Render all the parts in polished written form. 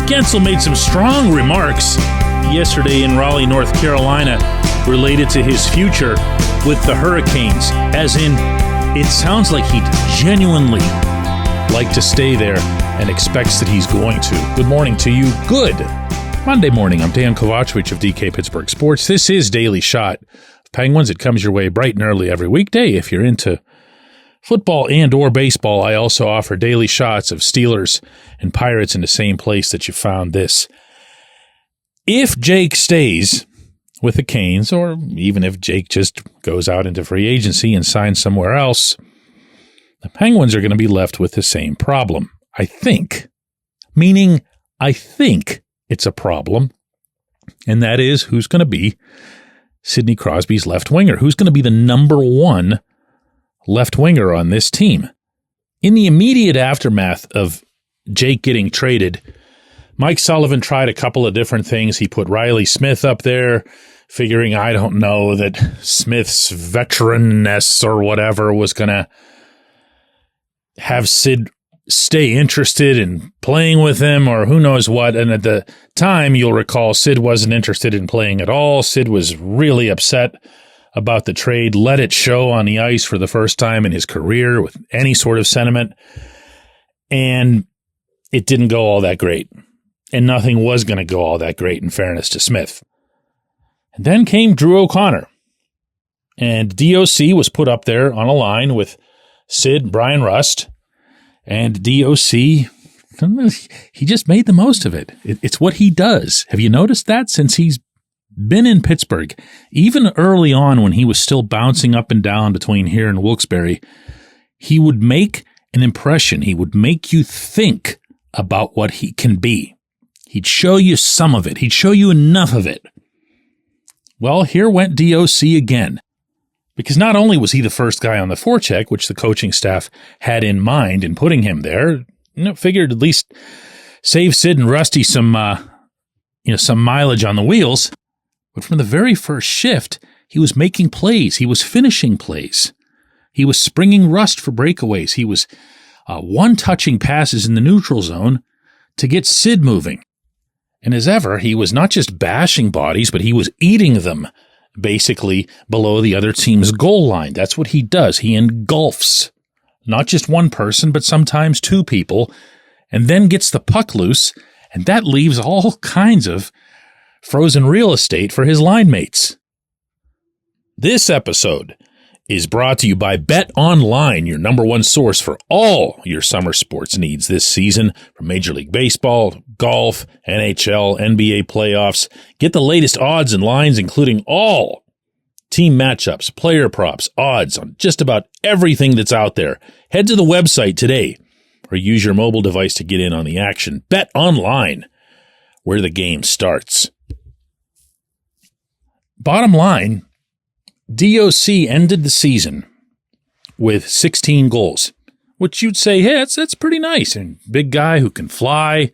Gensel made some strong remarks yesterday in Raleigh, North Carolina, related to his future with the Hurricanes, as in, it sounds like he'd genuinely like to stay there and expects that he's going to. Good morning to you. Good Monday morning. I'm Dejan Kovacevic of DK Pittsburgh Sports. This is Daily Shot of Penguins. It comes your way bright and early every weekday. If you're into football and or baseball, I also offer daily shots of Steelers and Pirates in the same place that you found this. If Jake stays with the Canes, or even if Jake just goes out into free agency and signs somewhere else, the Penguins are going to be left with the same problem. I think. Meaning, I think it's a problem. And that is, who's going to be Sidney Crosby's left winger? Who's going to be the number one left winger on this team? In the immediate aftermath of Jake getting traded, Mike Sullivan tried a couple of different things. He put Riley Smith up there, figuring, I don't know, that Smith's veteranness or whatever was going to have Sid stay interested in playing with him, or who knows what. And at the time, you'll recall, Sid wasn't interested in playing at all. Sid was really upset about the trade, let it show on the ice for the first time in his career with any sort of sentiment. And it didn't go all that great. And nothing was going to go all that great, in fairness to Smith. And then came Drew O'Connor. And DOC was put up there on a line with Sid, Brian Rust, and DOC, he just made the most of it. It's what he does. Have you noticed that since he's been in Pittsburgh? Even early on when he was still bouncing up and down between here and Wilkes-Barre, he would make an impression. He would make you think about what he can be. He'd show you some of it. He'd show you enough of it. Well, here went DOC again. Because not only was he the first guy on the forecheck, which the coaching staff had in mind in putting him there, figured at least save Sid and Rusty some mileage on the wheels. But from the very first shift, he was making plays. He was finishing plays. He was springing Rust for breakaways. He was one-touching passes in the neutral zone to get Sid moving. And as ever, he was not just bashing bodies, but he was eating them, basically below the other team's goal line. That's what he does. He engulfs not just one person, but sometimes two people, and then gets the puck loose, and that leaves all kinds of frozen real estate for his line mates. This episode is brought to you by Bet Online, your number one source for all your summer sports needs this season, from Major League Baseball, golf, NHL, NBA playoffs. Get the latest odds and lines, including all team matchups, player props, odds on just about everything that's out there. Head to the website today or use your mobile device to get in on the action. Bet Online, where the game starts. Bottom line, DOC ended the season with 16 goals, which you'd say, hey, that's pretty nice. And big guy who can fly,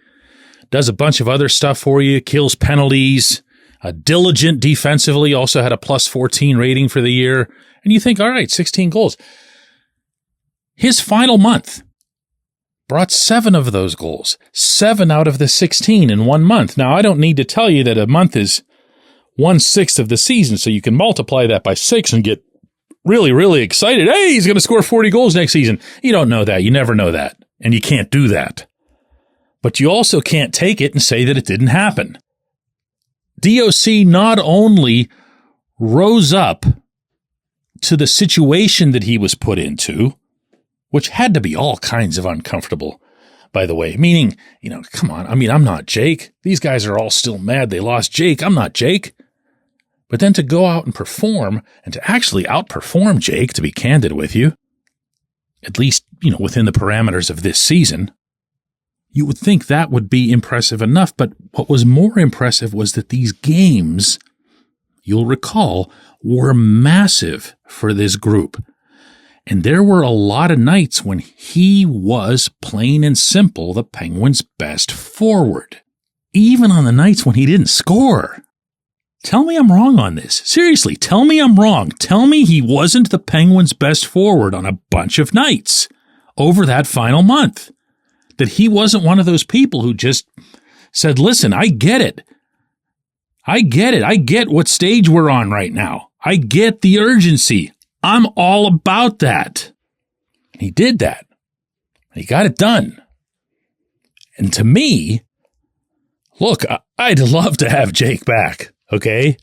does a bunch of other stuff for you, kills penalties, diligent defensively, also had a plus 14 rating for the year. And you think, all right, 16 goals. His final month brought 7 of those goals, 7 out of the 16 in 1 month. Now, I don't need to tell you that a month is 1/6 of the season, so you can multiply that by 6 and get really, really excited. Hey, he's going to score 40 goals next season. You don't know that. You never know that. And you can't do that. But you also can't take it and say that it didn't happen. DOC not only rose up to the situation that he was put into, which had to be all kinds of uncomfortable, by the way, meaning, come on. I mean, I'm not Jake. These guys are all still mad they lost Jake. I'm not Jake. But then to go out and perform, and to actually outperform Jake, to be candid with you, at least, within the parameters of this season, you would think that would be impressive enough. But what was more impressive was that these games, you'll recall, were massive for this group. And there were a lot of nights when he was, plain and simple, the Penguins' best forward. Even on the nights when he didn't score. Tell me I'm wrong on this. Seriously, tell me I'm wrong. Tell me he wasn't the Penguins' best forward on a bunch of nights over that final month. That he wasn't one of those people who just said, listen, I get it. I get what stage we're on right now. I get the urgency. I'm all about that. And he did that. He got it done. And to me, look, I'd love to have Jake back, okay?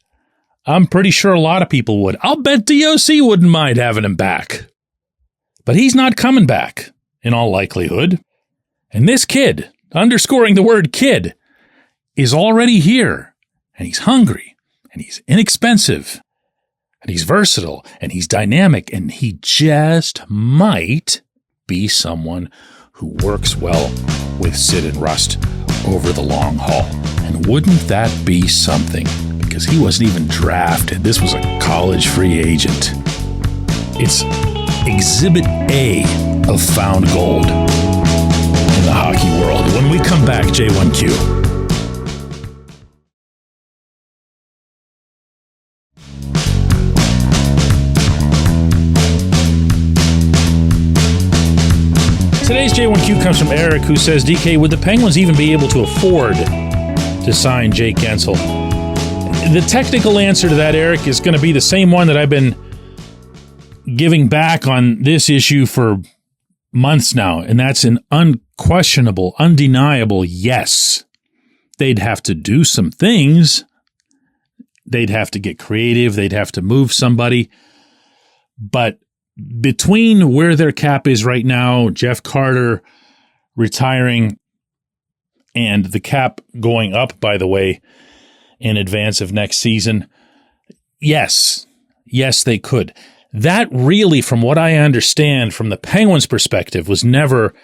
I'm pretty sure a lot of people would. I'll bet DOC wouldn't mind having him back. But he's not coming back, in all likelihood. And this kid, underscoring the word kid, is already here. And he's hungry. And he's inexpensive. And he's versatile. And he's dynamic. And he just might be someone who works well with Sid and Rust over the long haul. And wouldn't that be something? Because he wasn't even drafted. This was a college free agent. It's Exhibit A of found gold in the hockey world. When we come back, J1Q. Today's J1Q comes from Eric, who says, DK, would the Penguins even be able to afford to sign Jake Guentzel? The technical answer to that, Eric, is going to be the same one that I've been giving back on this issue for months now, and that's an unquestionable, undeniable yes. They'd have to do some things. They'd have to get creative. They'd have to move somebody. But between where their cap is right now, Jeff Carter retiring, and the cap going up, by the way, in advance of next season, yes, they could. That really, from what I understand from the Penguins' perspective, was never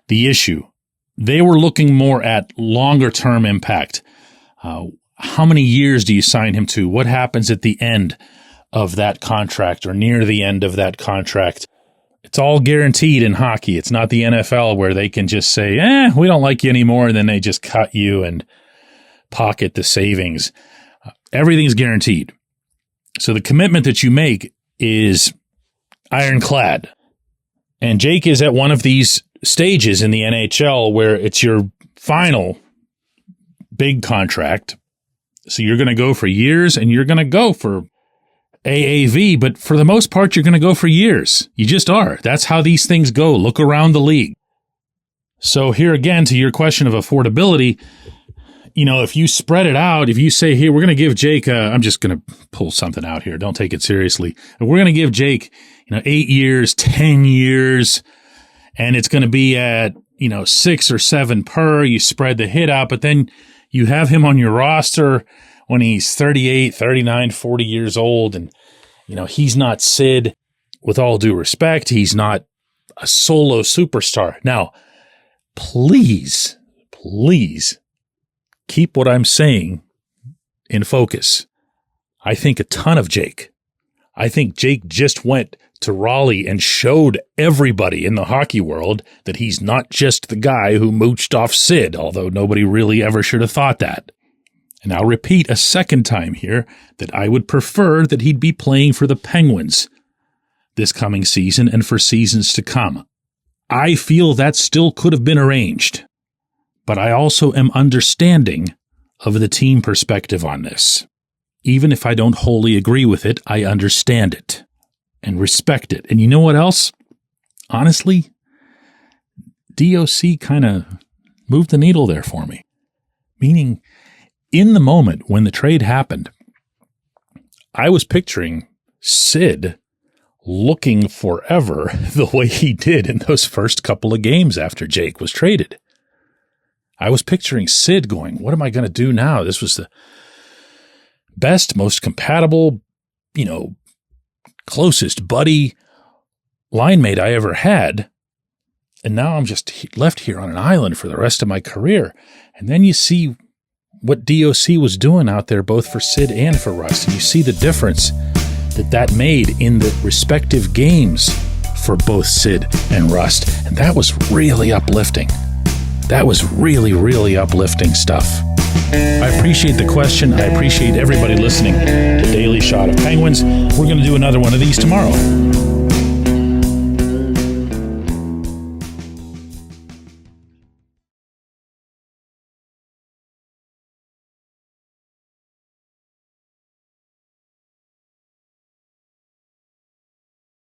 the issue. They were looking more at longer-term impact. How many years do you sign him to? What happens at the end of that contract or near the end of that contract? It's all guaranteed in hockey. It's not the NFL where they can just say, we don't like you anymore, and then they just cut you and pocket the savings. Everything's guaranteed. So the commitment that you make is ironclad. And Jake is at one of these stages in the NHL where it's your final big contract. So you're going to go for years and you're going to go for AAV, but for the most part, you're going to go for years. You just are. That's how these things go. Look around the league. So here again, to your question of affordability, if you spread it out, if you say, here, we're going to give Jake, I'm just going to pull something out here. Don't take it seriously. We're going to give Jake, 8 years, 10 years, and it's going to be at, 6 or 7 per. You spread the hit out, but then you have him on your roster when he's 38, 39, 40 years old. And, he's not Sid. With all due respect, he's not a solo superstar. Now, please keep what I'm saying in focus. I think a ton of Jake. I think Jake just went to Raleigh and showed everybody in the hockey world that he's not just the guy who mooched off Sid, although nobody really ever should have thought that. And I'll repeat a second time here that I would prefer that he'd be playing for the Penguins this coming season and for seasons to come. I feel that still could have been arranged. But I also am understanding of the team perspective on this. Even if I don't wholly agree with it, I understand it and respect it. And you know what else? Honestly, DOC kind of moved the needle there for me. Meaning, in the moment when the trade happened, I was picturing Sid looking forever the way he did in those first couple of games after Jake was traded. I was picturing Sid going, what am I going to do now? This was the best, most compatible, closest buddy line mate I ever had. And now I'm just left here on an island for the rest of my career. And then you see what DOC was doing out there, both for Sid and for Rust. And you see the difference that made in the respective games for both Sid and Rust. And that was really uplifting. That was really, really uplifting stuff. I appreciate the question. I appreciate everybody listening to Daily Shot of Penguins. We're going to do another one of these tomorrow.